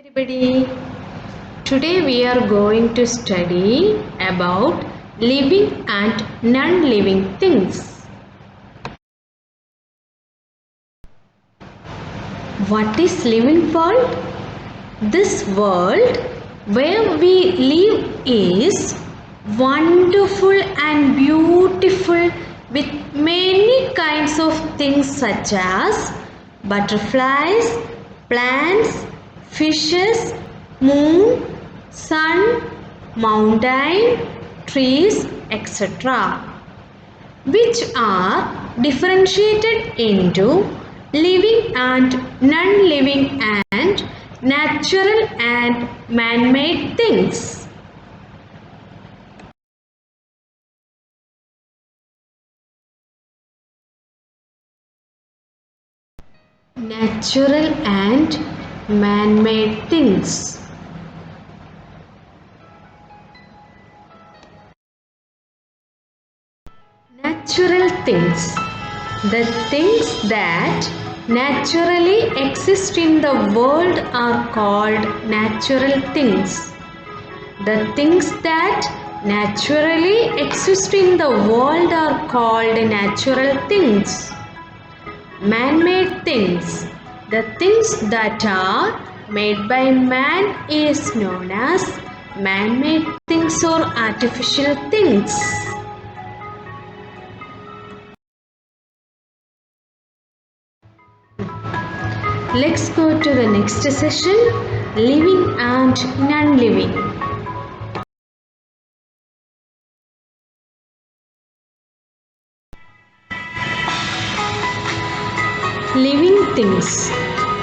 everybody. Today we are going to study about living and non-living things. What is living world? This world where we live is wonderful and beautiful with many kinds of things such as butterflies, plants, fishes, moon, sun, mountain, trees, etc., which are differentiated into living and non-living and natural and man-made things. Natural and man-made things. Natural things. The things that naturally exist in the world are called natural things. The things that naturally exist in the world are called natural things. Man-made things. The things that are made by man is known as man-made things or artificial things. Let's go to the next session, living and non-living. Living things.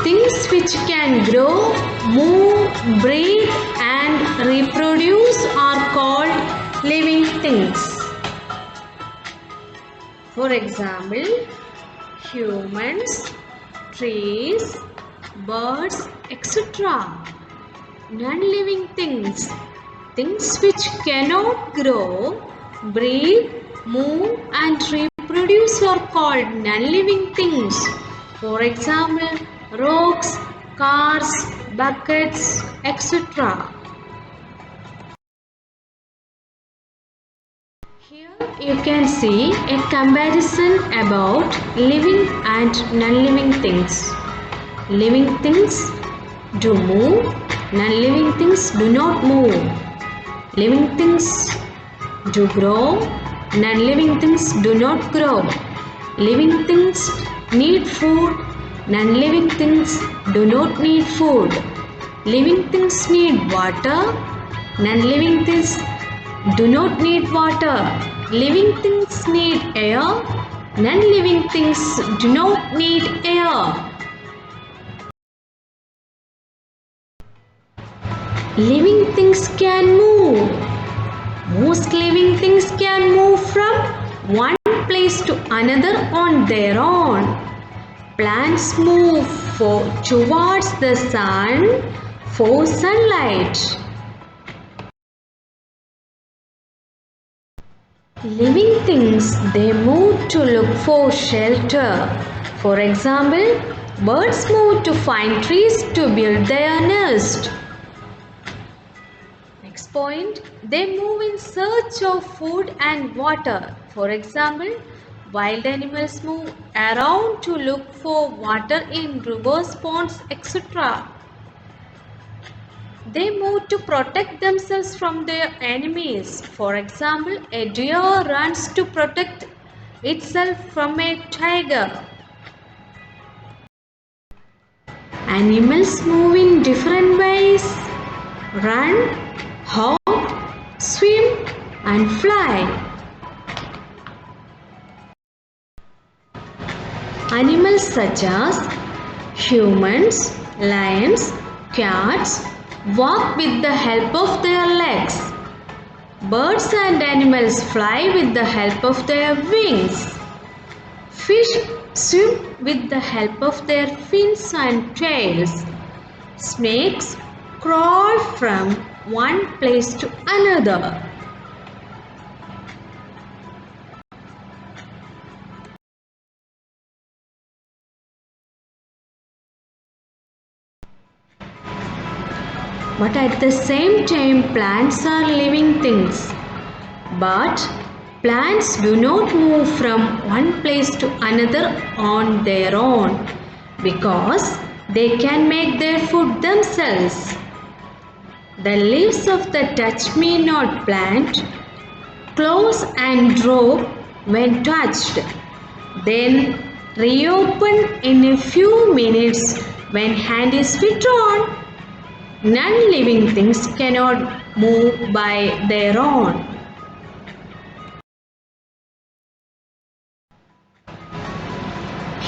Things which can grow, move, breathe and reproduce are called living things. For example, humans, trees, birds, etc. Non-living things. Things which cannot grow, breathe, move and reproduce are called non-living things. For example, rocks, cars, buckets, etc. Here you can see a comparison about living and non-living things. Living things do move, non-living things do not move. Living things do grow, non-living things do not grow. Living things need food, non-living things do not need food. Living things need water, non-living things do not need water. Living things need air, non-living things do not need air. Living things can move. Most living things can move from one place to another on their own. Plants move towards the sun for sunlight. Living things, they move to look for shelter. For example, birds move to find trees to build their nest. Next point, they move in search of food and water. For example, wild animals move around to look for water in rivers, ponds, etc. They move to protect themselves from their enemies. For example, a deer runs to protect itself from a tiger. Animals move in different ways. Run, hop, swim and fly. Animals such as humans, lions, cats walk with the help of their legs. Birds and animals fly with the help of their wings. Fish swim with the help of their fins and tails. Snakes crawl from one place to another. But at the same time, plants are living things. But plants do not move from one place to another on their own because they can make their food themselves. The leaves of the touch-me-not plant close and drop when touched, then reopen in a few minutes when hand is withdrawn. Non-living things cannot move by their own.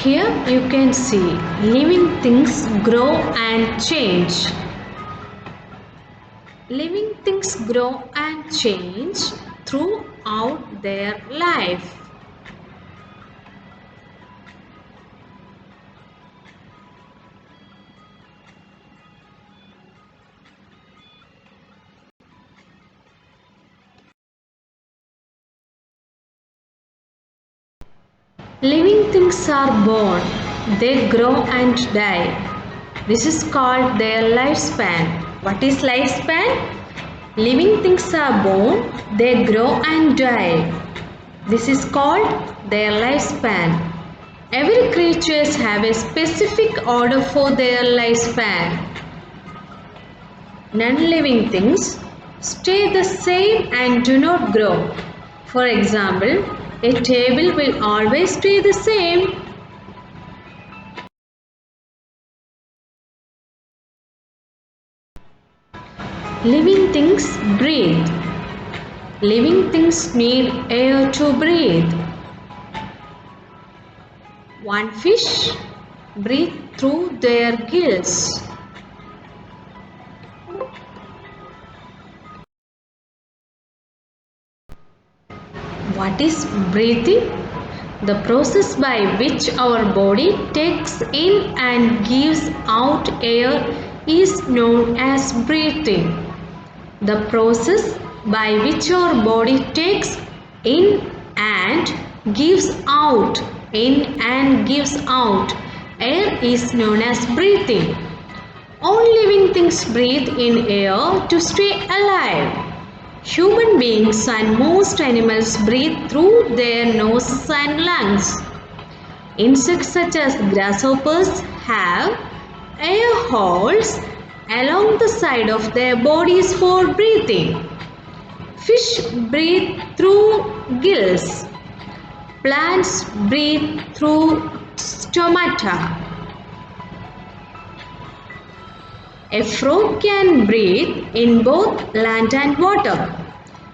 Here you can see living things grow and change. Living things grow and change throughout their life. Living things are born, they grow and die. This is called their lifespan. What is lifespan? Living things are born, they grow and die. This is called their lifespan. Every creature have a specific order for their lifespan. Non-living things stay the same and do not grow. For example, a table will always stay the same. Living things breathe. Living things need air to breathe. One fish breathes through their gills. What is breathing? The process by which our body takes in and gives out air is known as breathing. The process by which our body takes in and gives out air is known as breathing. All living things breathe in air to stay alive. Human beings and most animals breathe through their noses and lungs. Insects such as grasshoppers have air holes along the side of their bodies for breathing. Fish breathe through gills. Plants breathe through stomata. A frog can breathe in both land and water.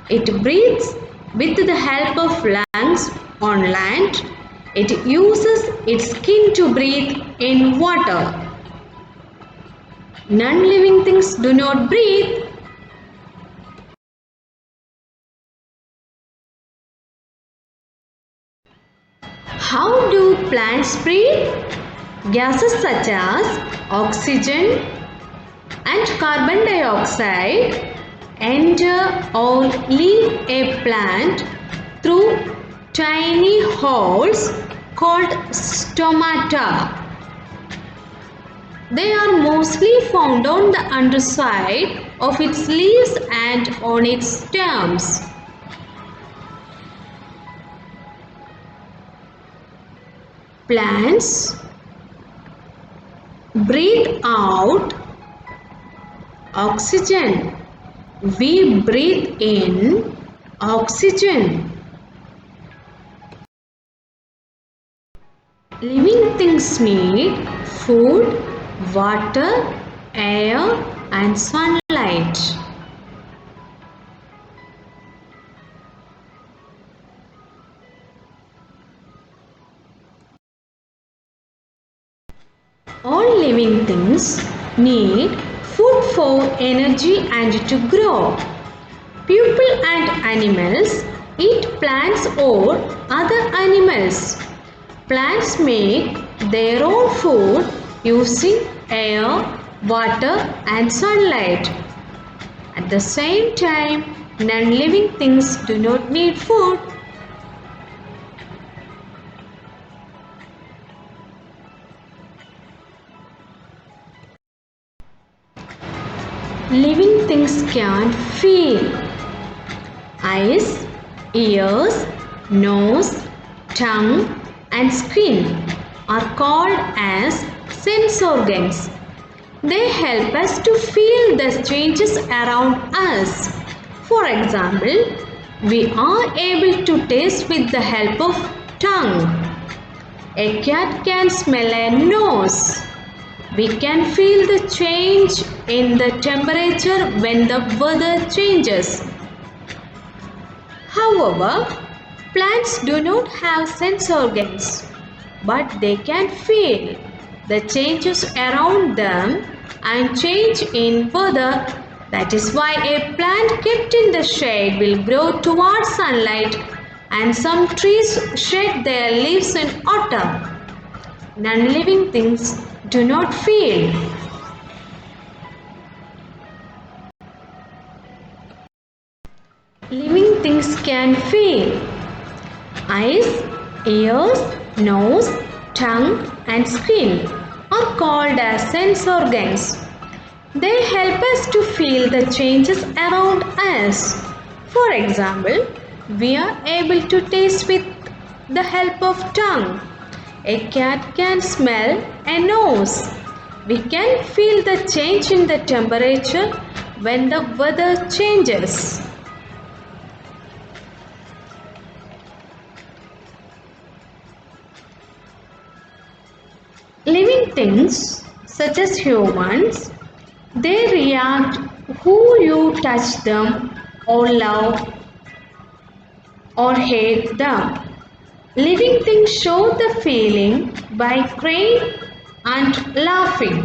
It breathes with the help of lungs on land. It uses its skin to breathe in water. Non-living things do not breathe. How do plants breathe? Gases such as oxygen and carbon dioxide enter or leave a plant through tiny holes called stomata. They are mostly found on the underside of its leaves and on its stems. Plants breathe out oxygen. We breathe in oxygen. Living things need food, water, air, and sunlight. All living things need food for energy and to grow. People and animals eat plants or other animals. Plants make their own food using air, water, and sunlight. At the same time, non-living things do not need food. Living things can feel. Eyes, ears, nose, tongue and skin are called as sense organs. They help us to feel the changes around us. For example, we are able to taste with the help of tongue. A cat can smell a nose. We can feel the change in the temperature when the weather changes. However, plants do not have sense organs, but they can feel the changes around them and change in weather. That is why a plant kept in the shade will grow towards sunlight, and some trees shed their leaves in autumn. Non-living things do not feel. Living things can feel. Eyes, ears, nose, tongue and skin are called as sense organs. They help us to feel the changes around us. For example, we are able to taste with the help of tongue. A cat can smell a nose. We can feel the change in the temperature when the weather changes. Living things such as humans, they react who you touch them or love or hate them. Living things show the feeling by crying and laughing.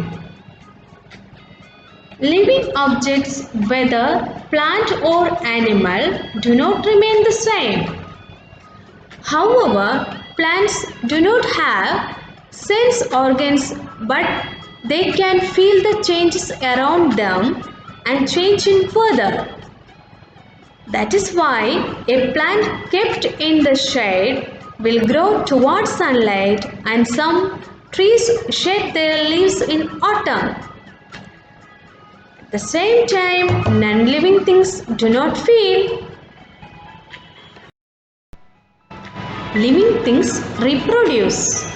Living objects, whether plant or animal, do not remain the same. However, plants do not have sense organs, but they can feel the changes around them and change in weather. That is why a plant kept in the shade will grow towards sunlight, and some trees shed their leaves in autumn. At the same time, non-living things do not feel. Living things reproduce.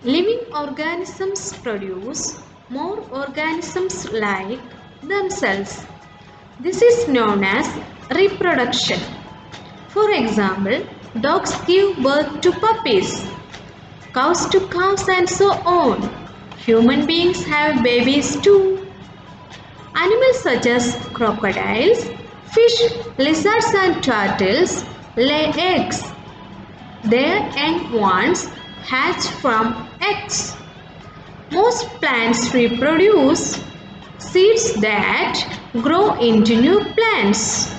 Living organisms produce more organisms like themselves. This is known as reproduction. For example, dogs give birth to puppies, cows to calves and so on. Human beings have babies too. Animals such as crocodiles, fish, lizards and turtles lay eggs. Their young ones hatch from eggs. Most plants reproduce seeds that grow into new plants.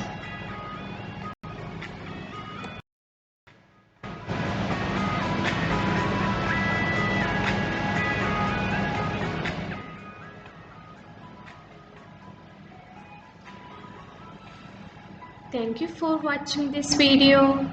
Thank you for watching this video.